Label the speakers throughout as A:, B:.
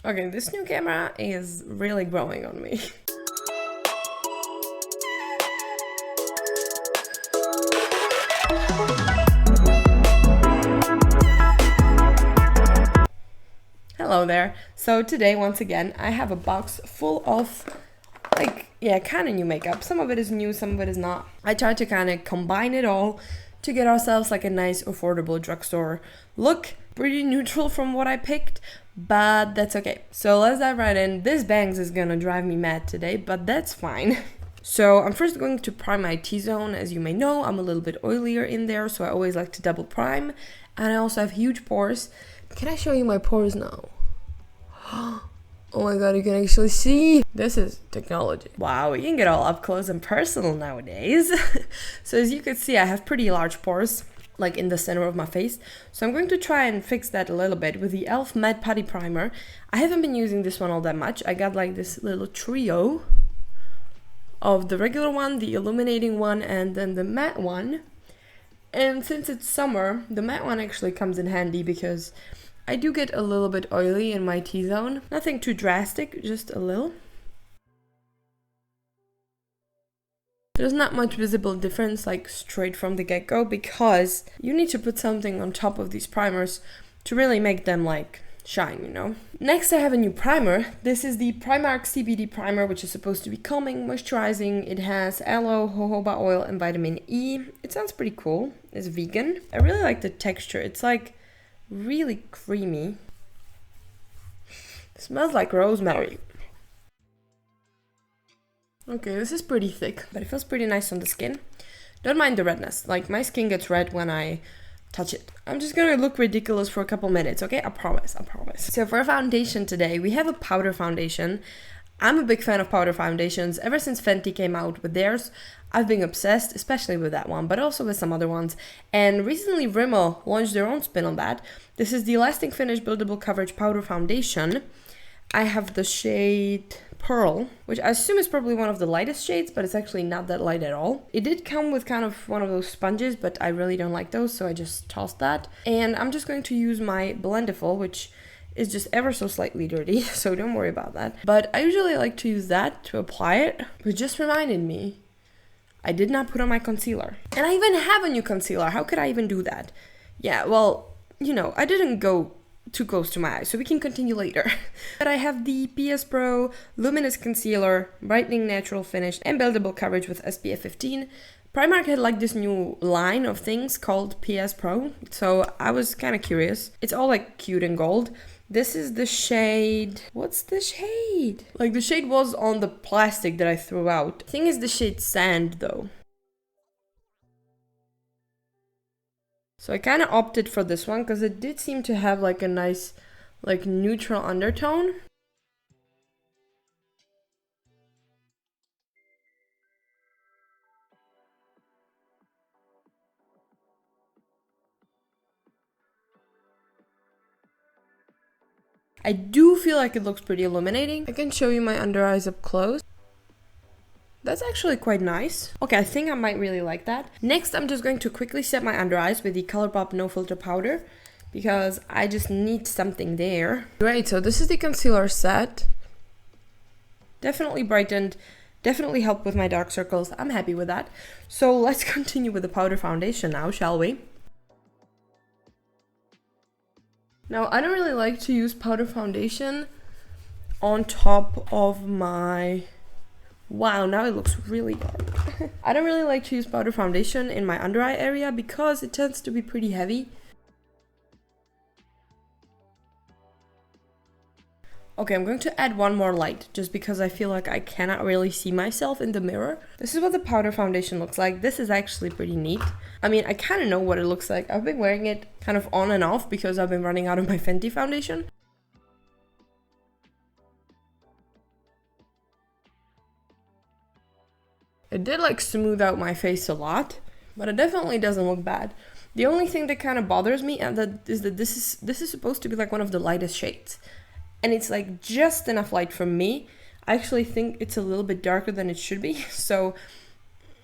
A: Okay, this new camera is really growing on me. Hello there. So today, once again, I have a box full of kind of new makeup. Some of it is new, some of it is not. I tried to kind of combine it all to get ourselves like a nice, affordable drugstore look. Pretty neutral from what I picked, but that's okay. So let's dive right in. This bangs is gonna drive me mad today, but that's fine. So I'm first going to prime my T-zone. As you may know, I'm a little bit oilier in there, so I always like to double prime. And I also have huge pores. Can I show you my pores now? Oh my god, you can actually see. This is technology. Wow, you can get all up close and personal nowadays. So as you can see, I have pretty large pores, like in the center of my face. So I'm going to try and fix that a little bit with the e.l.f. Matte Putty Primer. I haven't been using this one all that much. I got like this little trio of the regular one, the illuminating one, and then the matte one. And since it's summer, the matte one actually comes in handy because I do get a little bit oily in my T-zone. Nothing too drastic, just a little. There's not much visible difference like straight from the get-go because you need to put something on top of these primers to really make them like shine, you know. Next I have a new primer. This is the Primark CBD Primer, which is supposed to be calming, moisturizing. It has aloe, jojoba oil and vitamin E. It sounds pretty cool. It's vegan. I really like the texture. It's like really creamy. It smells like rosemary. Okay, this is pretty thick, but it feels pretty nice on the skin. Don't mind the redness. Like, my skin gets red when I touch it. I'm just gonna look ridiculous for a couple minutes, okay? I promise, I promise. So for a foundation today, we have a powder foundation. I'm a big fan of powder foundations. Ever since Fenty came out with theirs, I've been obsessed, especially with that one, but also with some other ones. And recently Rimmel launched their own spin on that. This is the Lasting Finish Buildable Coverage Powder Foundation. I have the shade Pearl, which I assume is probably one of the lightest shades, but it's actually not that light at all. It did come with kind of one of those sponges, but I really don't like those, so I just tossed that. And I'm just going to use my Blendable, which is just ever so slightly dirty, so don't worry about that. But I usually like to use that to apply it, which just reminded me I did not put on my concealer. And I even have a new concealer. How could I even do that? Yeah, well, you know, I didn't go too close to my eyes, so we can continue later. But I have the PS Pro Luminous Concealer, Brightening Natural Finish, and Buildable Coverage with SPF 15. Primark had like this new line of things called PS Pro, so I was kind of curious. It's all like cute and gold. This is the shade... What's the shade? Like, the shade was on the plastic that I threw out. I think it's the shade Sand, though. So I kind of opted for this one because it did seem to have like a nice, like, neutral undertone. I do feel like it looks pretty illuminating. I can show you my under eyes up close. That's actually quite nice. Okay, I think I might really like that. Next, I'm just going to quickly set my under eyes with the ColourPop No Filter Powder because I just need something there. Great, so this is the concealer set. Definitely brightened, definitely helped with my dark circles. I'm happy with that. So let's continue with the powder foundation now, shall we? Now, I don't really like to use powder foundation on top of my... Wow, now it looks really dark. I don't really like to use powder foundation in my under eye area because it tends to be pretty heavy. Okay, I'm going to add one more light just because I feel like I cannot really see myself in the mirror. This is what the powder foundation looks like. This is actually pretty neat. I mean, I kind of know what it looks like. I've been wearing it kind of on and off because I've been running out of my Fenty foundation. It did like smooth out my face a lot, but it definitely doesn't look bad. The only thing that kind of bothers me is that this is supposed to be like one of the lightest shades. And it's like just enough light for me. I actually think it's a little bit darker than it should be. So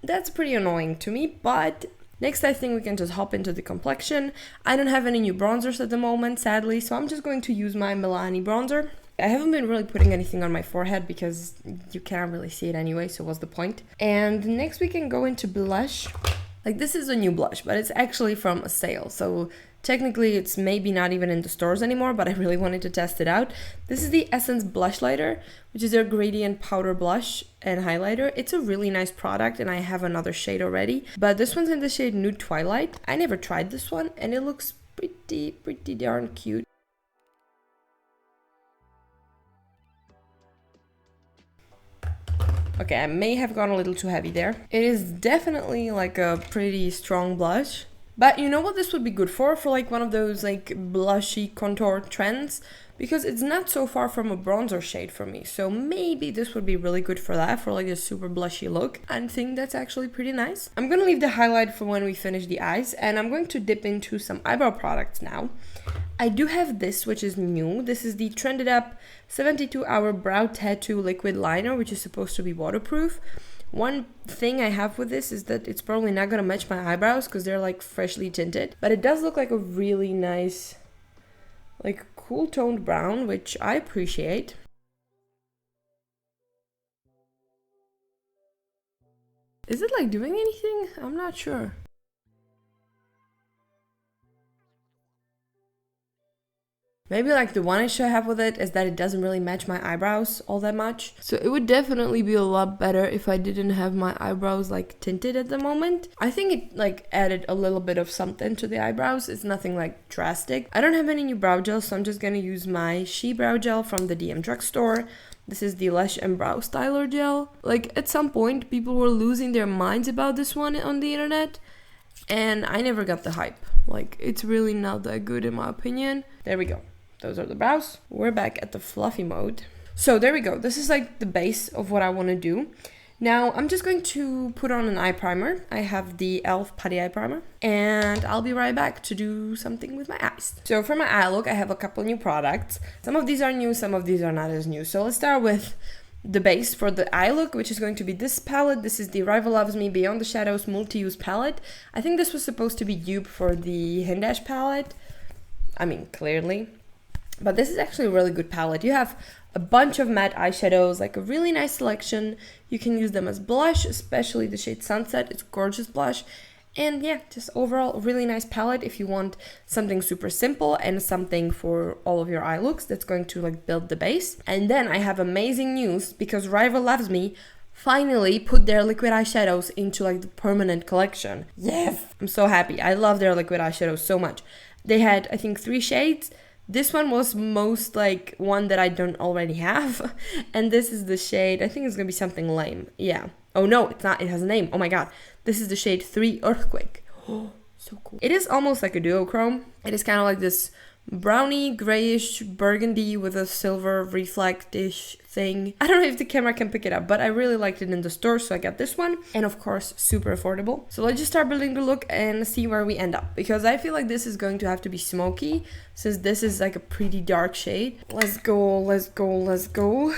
A: that's pretty annoying to me. But next I think we can just hop into the complexion. I don't have any new bronzers at the moment, sadly. So I'm just going to use my Milani bronzer. I haven't been really putting anything on my forehead because you cannot really see it anyway, so what's the point? And next we can go into blush. Like, this is a new blush, but it's actually from a sale, so technically it's maybe not even in the stores anymore, but I really wanted to test it out. This is the Essence Blushlighter, which is their gradient powder blush and highlighter. It's a really nice product, and I have another shade already, but this one's in the shade Nude Twilight. I never tried this one, and it looks pretty darn cute. Okay, I may have gone a little too heavy there. It is definitely like a pretty strong blush. But you know what this would be good for? For like one of those like blushy contour trends. Because it's not so far from a bronzer shade for me. So maybe this would be really good for that, for like a super blushy look. I think that's actually pretty nice. I'm gonna leave the highlight for when we finish the eyes. And I'm going to dip into some eyebrow products now. I do have this, which is new. This is the Trended Up 72-Hour Brow Tattoo Liquid Liner, which is supposed to be waterproof. One thing I have with this is that it's probably not going to match my eyebrows because they're like freshly tinted. But it does look like a really nice, like cool toned brown, which I appreciate. Is it like doing anything? I'm not sure. Maybe like the one issue I have with it is that it doesn't really match my eyebrows all that much. So it would definitely be a lot better if I didn't have my eyebrows like tinted at the moment. I think it like added a little bit of something to the eyebrows. It's nothing like drastic. I don't have any new brow gel, so I'm just gonna use my s.he brow gel from the DRUGSTORE. This is the Lash and Brow Styler gel. Like at some point people were losing their minds about this one on the internet. And I never got the hype. Like it's really not that good in my opinion. There we go. Those are the brows. We're back at the fluffy mode. So there we go. This is like the base of what I want to do. Now I'm just going to put on an eye primer. I have the e.l.f. Putty Eye Primer. And I'll be right back to do something with my eyes. So for my eye look, I have a couple new products. Some of these are new, some of these are not as new. So let's start with the base for the eye look, which is going to be this palette. This is the Rival Loves Me Beyond the Shadows Multi-Use Palette. I think this was supposed to be dupe for the Hindash palette. I mean, clearly. But this is actually a really good palette. You have a bunch of matte eyeshadows, like a really nice selection. You can use them as blush, especially the shade Sunset. It's gorgeous blush. And yeah, just overall a really nice palette if you want something super simple and something for all of your eye looks that's going to like build the base. And then I have amazing news because Rival Loves Me finally put their liquid eyeshadows into like the permanent collection. Yes! I'm so happy. I love their liquid eyeshadows so much. They had, I think, 3 shades. This one was most like one that I don't already have. And this is the shade, I think it's gonna be something lame. Yeah. Oh no, it's not, it has a name. Oh my god. This is the shade 3 Earthquake. Oh, so cool. It is almost like a duochrome. It is kind of like this browny, grayish burgundy with a silver reflect-ish thing. I don't know if the camera can pick it up, but I really liked it in the store, so I got this one. And of course, super affordable. So let's just start building the look and see where we end up. Because I feel like this is going to have to be smoky, since this is like a pretty dark shade. Let's go, let's go, let's go.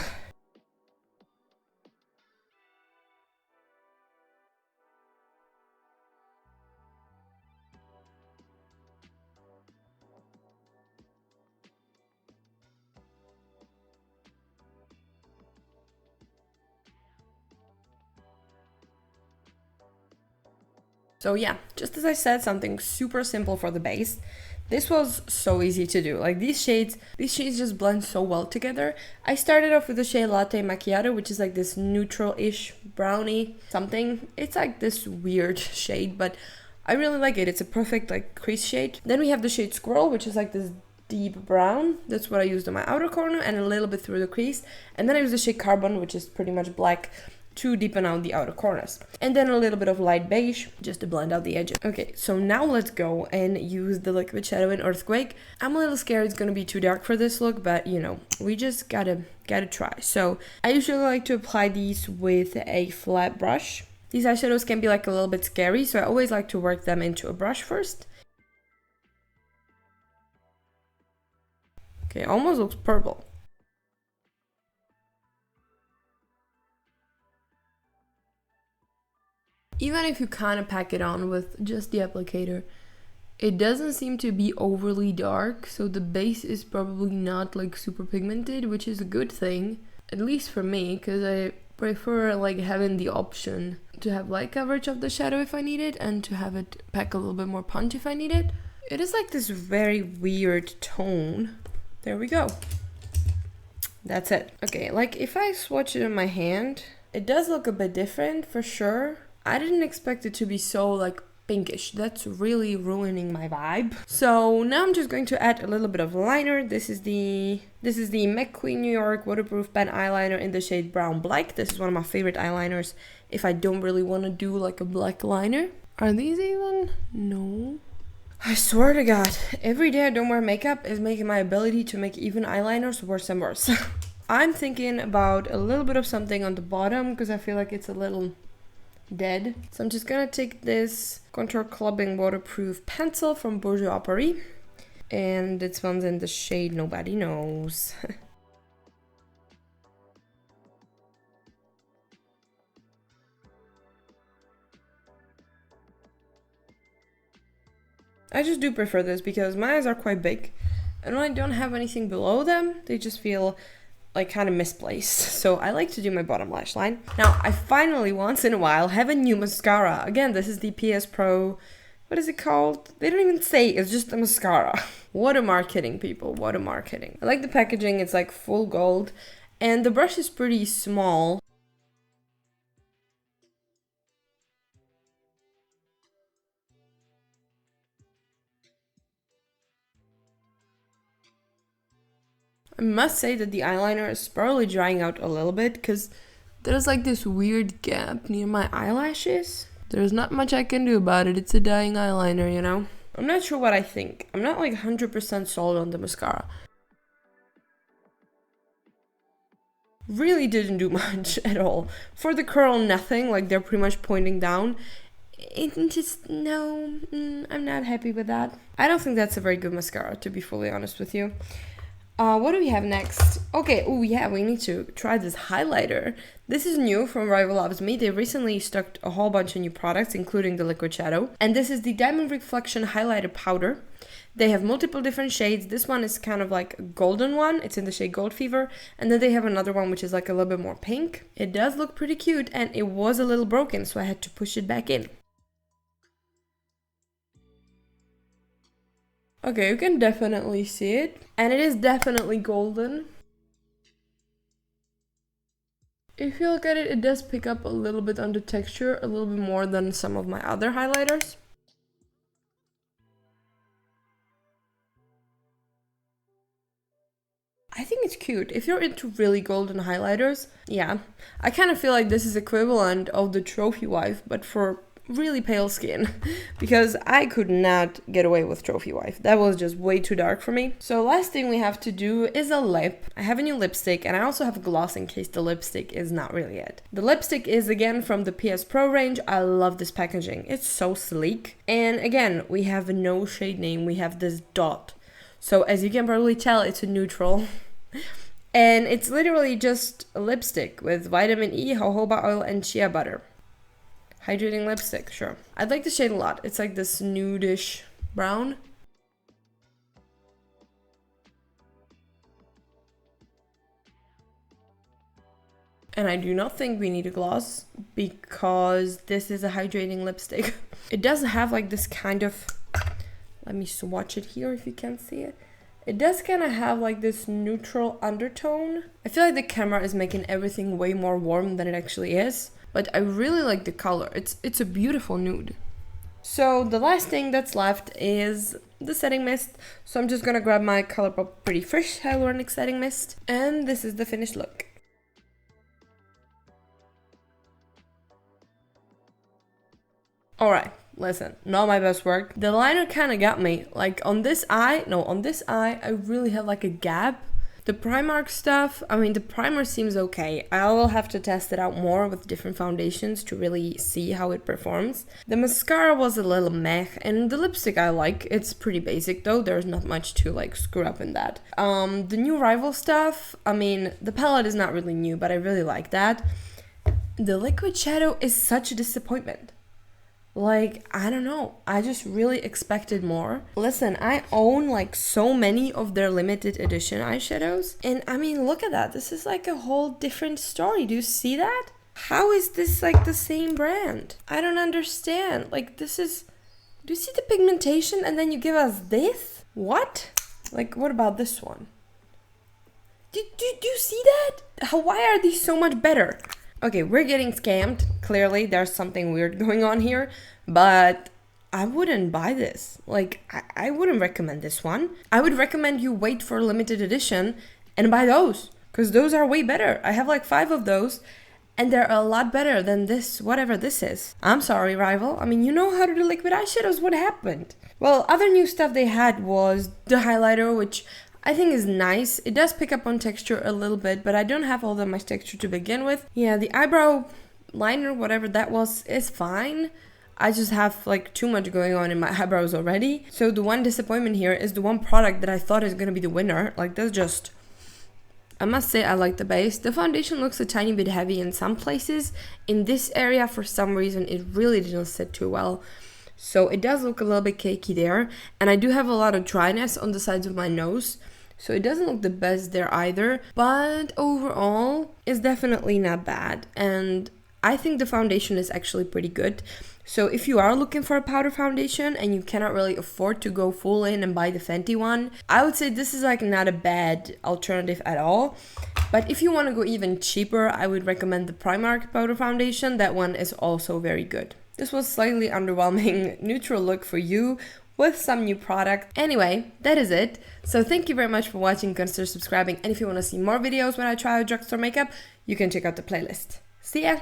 A: So yeah, just as I said, something super simple for the base. This was so easy to do. Like these shades just blend so well together. I started off with the shade Latte Macchiato, which is like this neutral-ish brownie something. It's like this weird shade, but I really like it. It's a perfect like crease shade. Then we have the shade Squirrel, which is like this deep brown. That's what I used on my outer corner and a little bit through the crease. And then I used the shade Carbon, which is pretty much black, to deepen out the outer corners. And then a little bit of light beige just to blend out the edges. Okay, so now let's go and use the liquid shadow in Earthquake. I'm a little scared it's gonna be too dark for this look, but you know, we just gotta try. So I usually like to apply these with a flat brush. These eyeshadows can be like a little bit scary, so I always like to work them into a brush first. Okay, almost looks purple. Even if you kind of pack it on with just the applicator, It doesn't seem to be overly dark, so the base is probably not like super pigmented, which is a good thing, at least for me, because I prefer like having the option to have light coverage of the shadow if I need it, and to have it pack a little bit more punch if I need it. It is like this very weird tone. There we go. That's it. Okay, like if I swatch it in my hand, it does look a bit different for sure. I didn't expect it to be so like pinkish. That's really ruining my vibe. So now I'm just going to add a little bit of liner. This is the McQueen New York waterproof pen eyeliner in the shade Brown Black. This is one of my favorite eyeliners if I don't really want to do like a black liner. Are these even? No. I swear to God, every day I don't wear makeup is making my ability to make even eyeliners worse and worse. I'm thinking about a little bit of something on the bottom because I feel like it's a little dead. So I'm just gonna take this contour clubbing waterproof pencil from Bourjois Paris, and this one's in the shade Nobody Knows. I just do prefer this because my eyes are quite big, and when I don't have anything below them, they just feel like kind of misplaced. So I like to do my bottom lash line. Now I finally once in a while have a new mascara. Again, this is the PS Pro, what is it called? They don't even say, it's just a mascara. What a marketing, people, what a marketing. I like the packaging, it's like full gold, and the brush is pretty small. I must say that the eyeliner is probably drying out a little bit because there's like this weird gap near my eyelashes. There's not much I can do about it. It's a dying eyeliner, you know? I'm not sure what I think. I'm not like 100% sold on the mascara. Really didn't do much at all. For the curl, nothing. Like they're pretty much pointing down. It just, no, I'm not happy with that. I don't think that's a very good mascara, to be fully honest with you. What do we have next? Okay, oh yeah, we need to try this highlighter. This is new from Rival Loves Me. They recently stocked a whole bunch of new products, including the liquid shadow. And this is the Diamond Reflection Highlighter Powder. They have multiple different shades. This one is kind of like a golden one. It's in the shade Gold Fever. And then they have another one which is like a little bit more pink. It does look pretty cute, and it was a little broken, so I had to push it back in. Okay, you can definitely see it, and it is definitely golden. If you look at it, it does pick up a little bit on the texture, a little bit more than some of my other highlighters. I think it's cute. If you're into really golden highlighters, yeah. I kind of feel like this is equivalent of the Trophy Wife, but for really pale skin, because I could not get away with Trophy Wife. That was just way too dark for me. So last thing we have to do is a lip. I have a new lipstick, and I also have a gloss in case the lipstick is not really it. The lipstick is again from the PS Pro range. I love this packaging. It's so sleek. And again, we have no shade name. We have this dot. So as you can probably tell, it's a neutral. And it's literally just a lipstick with vitamin E, jojoba oil, and shea butter. Hydrating lipstick, sure. I like the shade a lot. It's like this nude-ish brown. And I do not think we need a gloss because this is a hydrating lipstick. It does have like this kind of, let me swatch it here if you can see it. It does kind of have like this neutral undertone. I feel like the camera is making everything way more warm than it actually is. But I really like the color. It's a beautiful nude. So the last thing that's left is the setting mist. So I'm just gonna grab my ColourPop Pretty Fresh Hyaluronic Setting Mist. And this is the finished look. Alright, listen, not my best work. The liner kind of got me. Like on this eye, I really have like a gap. The Primark stuff, I mean, the primer seems okay. I will have to test it out more with different foundations to really see how it performs. The mascara was a little meh, and the lipstick I like. It's pretty basic though, there's not much to like screw up in that. The new Rival stuff, I mean, the palette is not really new, but I really like that. The liquid shadow is such a disappointment. Like, I don't know. I just really expected more. Listen, I own like so many of their limited edition eyeshadows. And I mean, look at that. This is like a whole different story. Do you see that? How is this like the same brand? I don't understand. Like, this is... Do you see the pigmentation and then you give us this? What? Like, what about this one? Do you see that? Why are these so much better? Okay, we're getting scammed. Clearly, there's something weird going on here. But I wouldn't buy this. Like, I wouldn't recommend this one. I would recommend you wait for a limited edition and buy those. Because those are way better. I have like 5 of those. And they're a lot better than this, whatever this is. I'm sorry, rival. I mean, you know how to do liquid eyeshadows. What happened? Well, other new stuff they had was the highlighter, which I think is nice. It does pick up on texture a little bit, but I don't have all that much texture to begin with. Yeah, the eyebrow liner, whatever that was, is fine. I just have like too much going on in my eyebrows already. So the one disappointment here is the one product that I thought is gonna be the winner. Like, that's just... I must say I like the base. The foundation looks a tiny bit heavy in some places. In this area, for some reason, it really didn't sit too well. So it does look a little bit cakey there. And I do have a lot of dryness on the sides of my nose. So it doesn't look the best there either. But overall, it's definitely not bad. And I think the foundation is actually pretty good. So if you are looking for a powder foundation and you cannot really afford to go full in and buy the Fenty one, I would say this is like not a bad alternative at all. But if you want to go even cheaper, I would recommend the Primark powder foundation. That one is also very good. This was slightly underwhelming neutral look for you with some new product. Anyway, that is it. So thank you very much for watching. Consider subscribing. And if you want to see more videos when I try out drugstore makeup, you can check out the playlist. See ya!